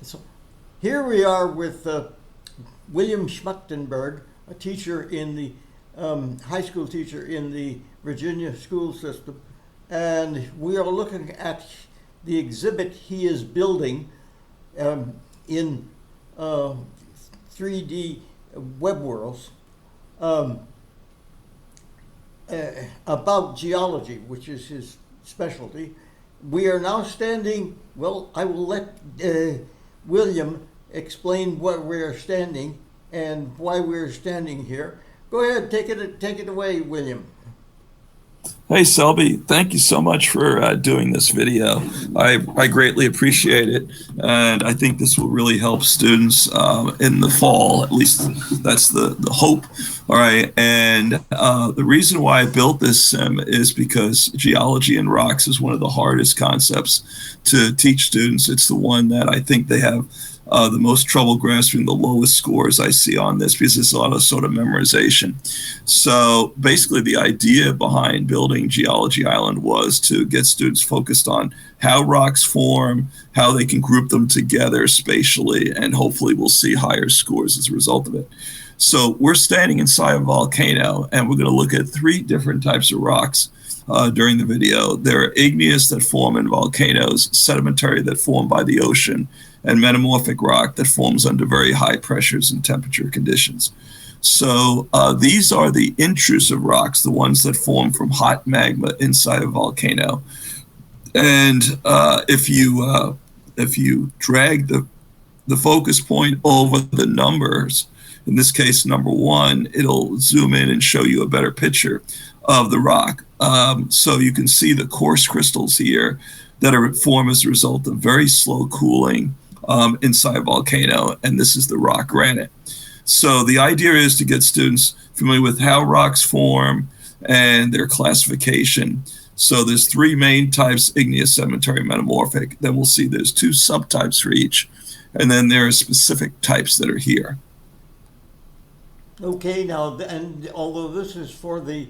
So here we are with William Schmachtenberg, a teacher in the high school teacher in the Virginia school system, and we are looking at the exhibit he is building in 3D web worlds about geology, which is his specialty. We are now standing, well, I will let William explain where we're standing and why we're standing here. Go ahead, take it away, William. Hey Selby, thank you so much for doing this video. I greatly appreciate it, and I think this will really help students in the fall. At least that's the hope. All right, and the reason why I built this sim is because geology and rocks is one of the hardest concepts to teach students. It's the one that I think they have the most trouble grasping, the lowest scores I see on this, because it's a lot of sort of memorization. So basically the idea behind building Geology Island was to get students focused on how rocks form, how they can group them together spatially, and hopefully we'll see higher scores as a result of it. So we're standing inside a volcano, and we're going to look at three different types of rocks during the video. There are igneous that form in volcanoes, sedimentary that form by the ocean, and metamorphic rock that forms under very high pressures and temperature conditions. So these are the intrusive rocks, the ones that form from hot magma inside a volcano. And if you drag the focus point over the numbers, in this case, number 1, it'll zoom in and show you a better picture of the rock. So you can see the coarse crystals here that are formed as a result of very slow cooling inside a volcano, and this is the rock granite. So the idea is to get students familiar with how rocks form and their classification. So there's 3 main types: igneous, sedimentary, metamorphic. Then we'll see there's 2 subtypes for each, and then there are specific types that are here. Okay, now, and although this is for the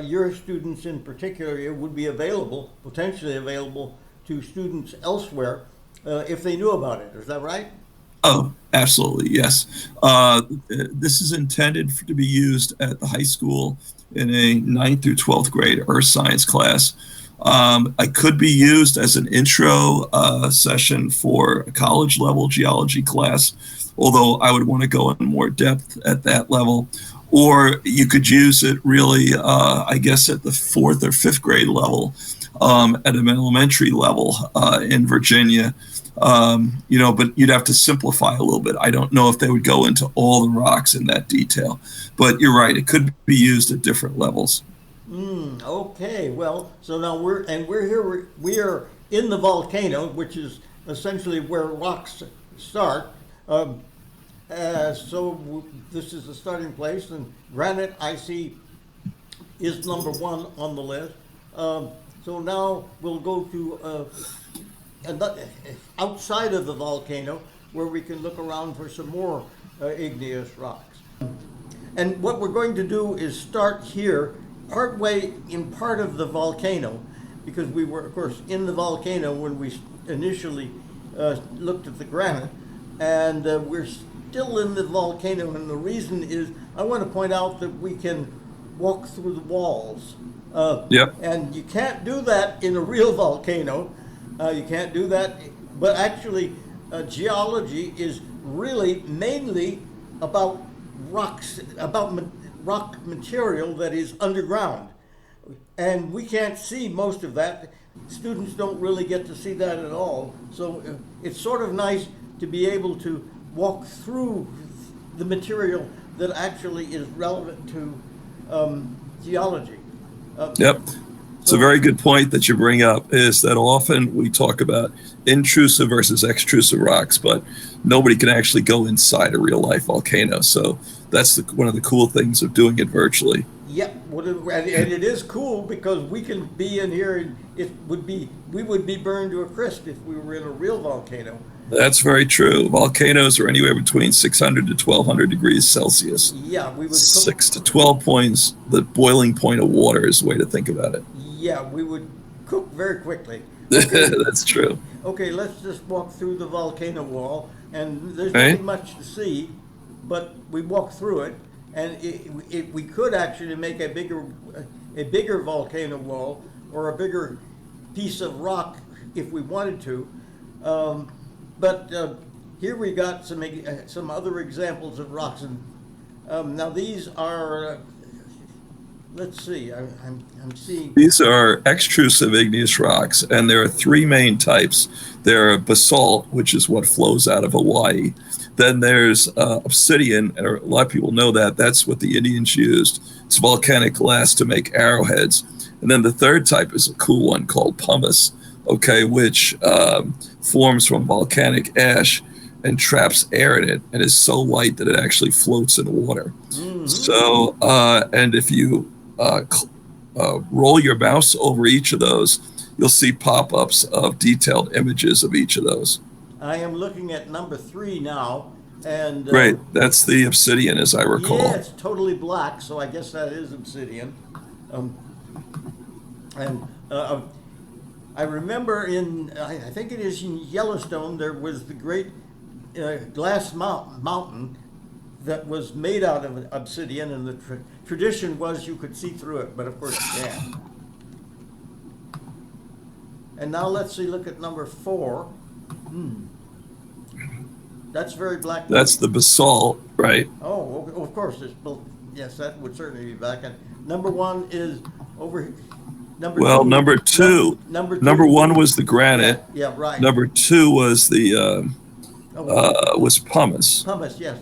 your students in particular, it would be available, potentially available to students elsewhere if they knew about it. Is that right? Oh, absolutely, yes. This is intended to be used at the high school in a 9th through 12th grade earth science class. It could be used as an intro session for a college level geology class, although I would want to go in more depth at that level. Or you could use it really, I guess, at the 4th or 5th grade level, at an elementary level in Virginia. But you'd have to simplify a little bit. I don't know if they would go into all the rocks in that detail, but you're right, it could be used at different levels. Okay, well, so now we're here, we are in the volcano, which is essentially where rocks start. So this is the starting place, and granite, I see, is number 1 on the list. So now we'll go to outside of the volcano, where we can look around for some more igneous rocks. And what we're going to do is start here, partway in part of the volcano, because we were, of course, in the volcano when we initially looked at the granite, and we're still in the volcano, and the reason is I want to point out that we can walk through the walls. Yep. And you can't do that in a real volcano. You can't do that, but actually geology is really mainly about rocks, about rock material that is underground. And we can't see most of that. Students don't really get to see that at all. So it's sort of nice to be able to walk through the material that actually is relevant to geology. Yep. It's a very good point that you bring up, is that often we talk about intrusive versus extrusive rocks, but nobody can actually go inside a real life volcano. So that's one of the cool things of doing it virtually. Yep, and it is cool because we can be in here, and we would be burned to a crisp if we were in a real volcano. That's very true. Volcanoes are anywhere between 600 to 1200 degrees Celsius. Yeah, we would 6 to 12 points, the boiling point of water is the way to think about it. Yeah, we would cook very quickly. That's true. Okay, let's just walk through the volcano wall, and there's Okay. nothing much to see, but we walk through it, and we could actually make a bigger volcano wall or a bigger piece of rock if we wanted to. But here we got some other examples of rocks, and now these are. Let's see. I'm seeing. These are extrusive igneous rocks, and there are three main types. There are basalt, which is what flows out of Hawaii. Then there's obsidian, and a lot of people know that. That's what the Indians used. It's volcanic glass to make arrowheads. And then the third type is a cool one called pumice, okay, which forms from volcanic ash and traps air in it, and is so light that it actually floats in water. Mm-hmm. So, and if you roll your mouse over each of those, you'll see pop-ups of detailed images of each of those. I am looking at number 3 now, and Right, that's the obsidian, as I recall. yeah, it's totally black, so I guess that is obsidian. And I remember I think it is in Yellowstone, there was the great glass mountain that was made out of obsidian, and the tradition was you could see through it, but of course you can't. And now let's see, look at number 4. That's very black. That's the basalt, right? Oh, of course, yes, that would certainly be back. And number 1 is over here. Well, number 2. Number 1 was the granite. Yeah, right. Number 2 was the was pumice. Pumice, yes.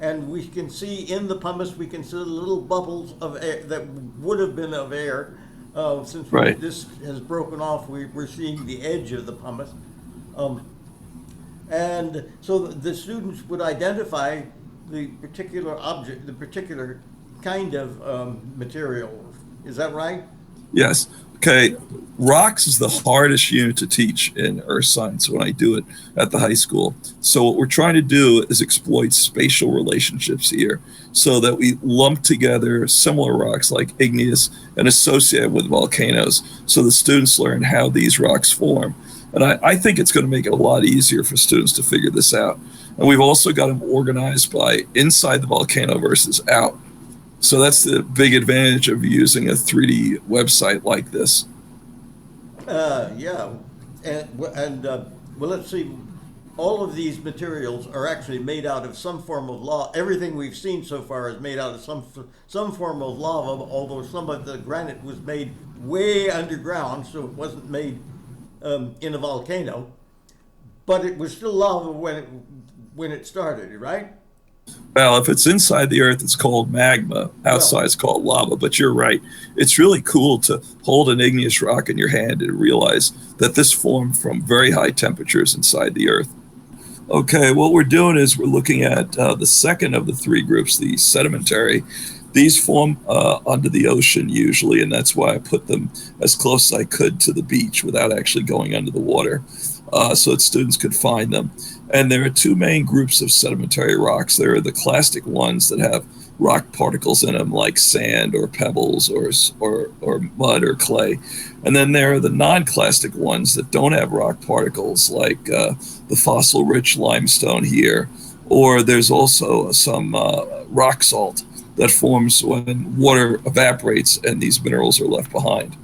And we can see in the pumice, we can see little bubbles of air that would have been of air. Since Right. this has broken off, we're seeing the edge of the pumice. And so the students would identify the particular object, the particular kind of material. Is that right? Yes. Okay. Rocks is the hardest unit to teach in earth science when I do it at the high school. So what we're trying to do is exploit spatial relationships here so that we lump together similar rocks like igneous and associate it with volcanoes so the students learn how these rocks form. And I think it's going to make it a lot easier for students to figure this out. And we've also got them organized by inside the volcano versus out. So that's the big advantage of using a 3D website like this. Yeah, and well, let's see. All of these materials are actually made out of some form of lava. Everything we've seen so far is made out of some form of lava. Although some of the granite was made way underground, so it wasn't made in a volcano. But it was still lava when it started, right? Well, if it's inside the earth, it's called magma. Outside, it's called lava. But you're right. It's really cool to hold an igneous rock in your hand and realize that this formed from very high temperatures inside the earth. Okay, what we're doing is we're looking at the second of the 3 groups, the sedimentary. These form under the ocean usually, and that's why I put them as close as I could to the beach without actually going under the water, so that students could find them. And there are 2 main groups of sedimentary rocks. There are the clastic ones that have rock particles in them, like sand or pebbles or mud or clay. And then there are the non-clastic ones that don't have rock particles, like the fossil-rich limestone here. Or there's also some rock salt that forms when water evaporates and these minerals are left behind.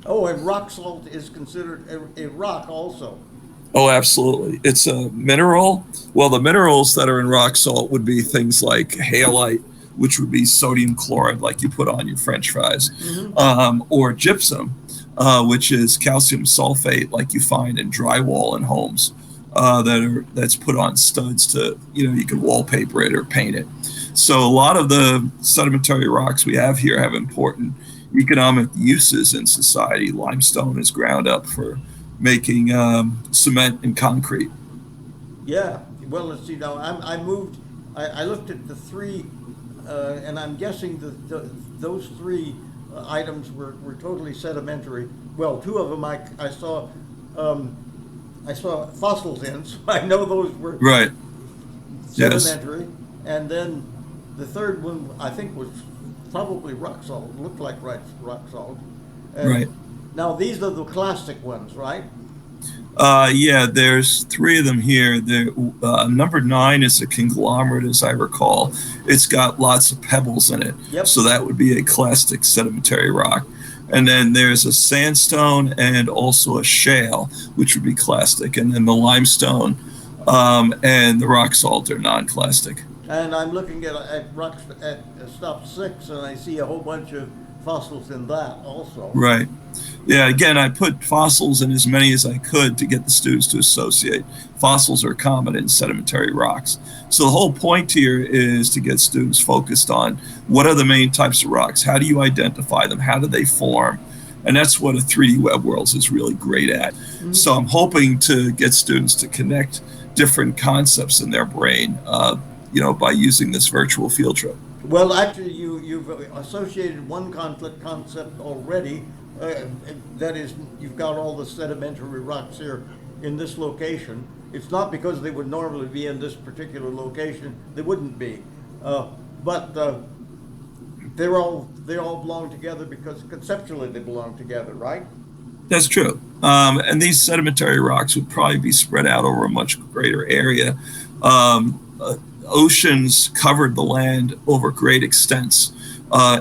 Oh, and rock salt is considered a rock also. Oh, absolutely. It's a mineral. Well, the minerals that are in rock salt would be things like halite, which would be sodium chloride, like you put on your French fries, or gypsum, which is calcium sulfate, like you find in drywall in homes, that's put on studs to, you can wallpaper it or paint it. So a lot of the sedimentary rocks we have here have important economic uses in society. Limestone is ground up for making cement and concrete. Yeah, well, let's see now. I looked at the 3, and I'm guessing those 3 items were totally sedimentary. Well, 2 of them I saw fossils in, so I know those were right. sedimentary. Yes. And then the third one I think was probably rock salt. Looked like rock salt. Right. Now these are the clastic ones, right? Yeah, there's three of them here. Number 9 is a conglomerate, as I recall. It's got lots of pebbles in it. Yep. So that would be a clastic sedimentary rock. And then there's a sandstone and also a shale, which would be clastic. And then the limestone and the rock salt are non-clastic. And I'm looking at rocks at stop 6, and I see a whole bunch of fossils in that also. Right. Yeah, again, I put fossils in as many as I could to get the students to associate. Fossils are common in sedimentary rocks. So the whole point here is to get students focused on what are the main types of rocks? How do you identify them? How do they form? And that's what a 3D Web Worlds is really great at. Mm-hmm. So I'm hoping to get students to connect different concepts in their brain, by using this virtual field trip. Well, actually, you've associated one concept already. That is, you've got all the sedimentary rocks here in this location. It's not because they would normally be in this particular location. They wouldn't be, but they all belong together because conceptually they belong together, right? That's true. And these sedimentary rocks would probably be spread out over a much greater area. Oceans covered the land over great extents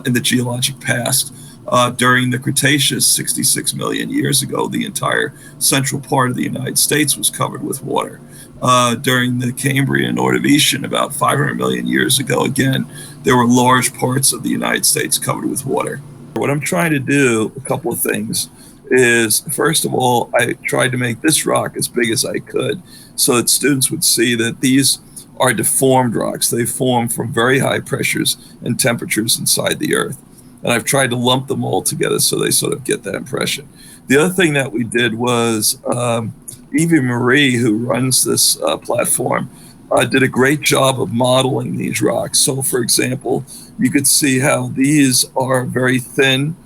in the geologic past. During the Cretaceous, 66 million years ago, the entire central part of the United States was covered with water. During the Cambrian Ordovician, about 500 million years ago, again, there were large parts of the United States covered with water. What I'm trying to do, a couple of things, is first of all, I tried to make this rock as big as I could so that students would see that these are deformed rocks. They form from very high pressures and temperatures inside the earth. And I've tried to lump them all together so they sort of get that impression. The other thing that we did was Evie Marie, who runs this platform, did a great job of modeling these rocks. So for example, you could see how these are very thin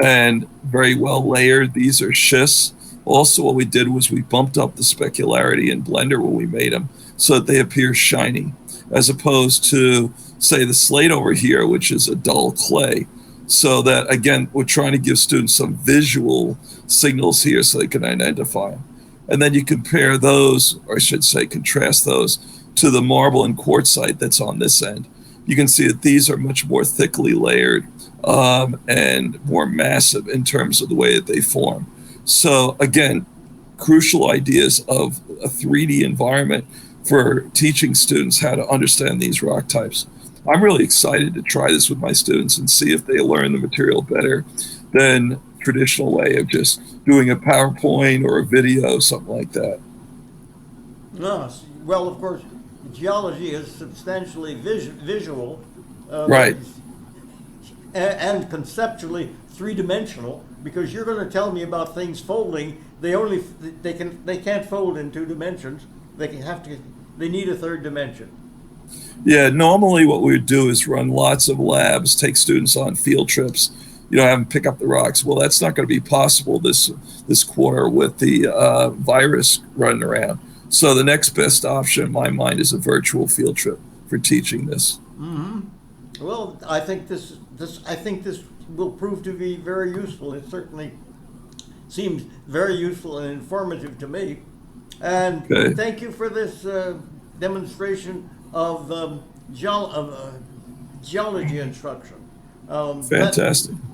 and very well layered. These are schists. Also, what we did was we bumped up the specularity in Blender when we made them so that they appear shiny, as opposed to, say, the slate over here, which is a dull clay. So that, again, we're trying to give students some visual signals here so they can identify them. And then you compare those, or I should say contrast those, to the marble and quartzite that's on this end. You can see that these are much more thickly layered and more massive in terms of the way that they form. So again, crucial ideas of a 3D environment for teaching students how to understand these rock types. I'm really excited to try this with my students and see if they learn the material better than traditional way of just doing a PowerPoint or a video, something like that. No, well, of course, geology is substantially visual, right, and conceptually three-dimensional. Because you're going to tell me about things folding. They can't fold in 2 dimensions. They need a 3rd dimension. Yeah, normally what we would do is run lots of labs, take students on field trips, have them pick up the rocks. Well, that's not going to be possible this quarter with the virus running around. So the next best option in my mind is a virtual field trip for teaching this. Mm-hmm. Well, I think this will prove to be very useful. It certainly seems very useful and informative to me. And thank you for this demonstration of geology instruction. Fantastic.